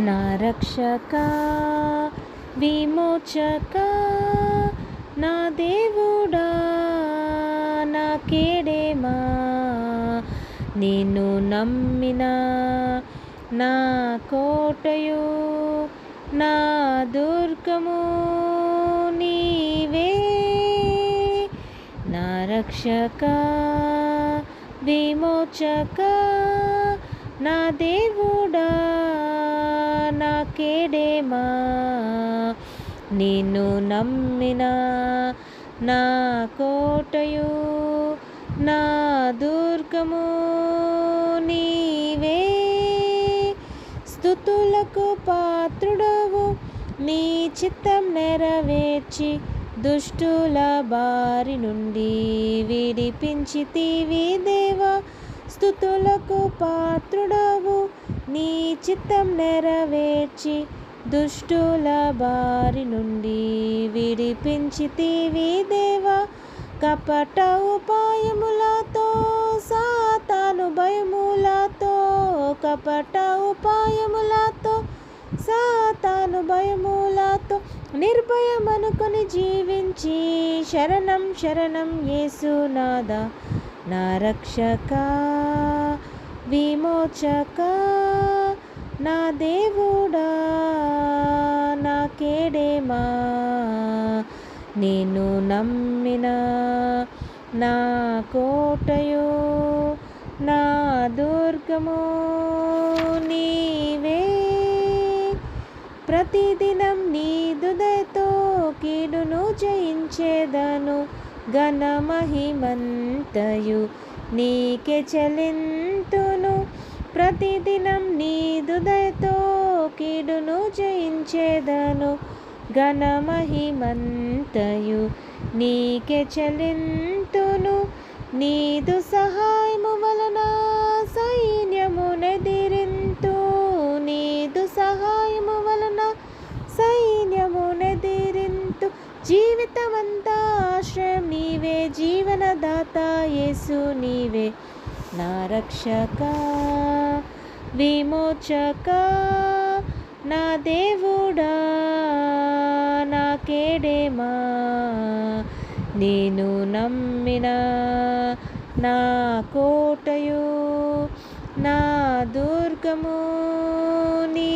నా రక్షక విమోచక నా దేవుడా నా కేడేమా నిన్ను నమ్మిన నా కోటయు నా దుర్గము నీవే నా రక్షక విమోచక నా దేవుడా నా కేడేమా నిన్ను నమ్మిన నా కోటయు నా దుర్గము నీవే స్తుతులకు పాత్రుడవు నీ చిత్తం నెరవేర్చి దుష్టుల బారి నుండి విడిపించితివి దేవా స్తుతులకు పాత్రుడవు నీ చిత్తం నెరవేర్చి దుష్టుల బారి నుండి విడిపించితివి దేవా కపట ఉపాయములతో సాతాను భయములతో కపట ఉపాయములతో సాతాను భయములతో నిర్భయమనుకొని జీవించి శరణం శరణం యేసునాథ నా రక్షక విమోచక నా దేవుడా నా కేడేమా నేను నమ్మిన నా కోటయు నా దుర్గము నీవే ప్రతిదినం నీదు దయతో కీడును జయించేదను ఘన మహిమంతయు నీకే చెల్లింతును ప్రతిదినం నీదు దయతో కీడును జయించేదను ఘన మహిమంతయు నీకే చెల్లింతును నీదు సహాయము వలన సైన్యమునెదిరింతు నీదు సహాయము వలన సైన్యమునెదిరింతు జీవితమంతా ఆశ్రయం నీవే జీవనదాత యేసు నీవే నా రక్షక విమోచక నా దేవుడా నా కేడేమా నేను నమ్మిన నా కోటయు నా దుర్గము నీ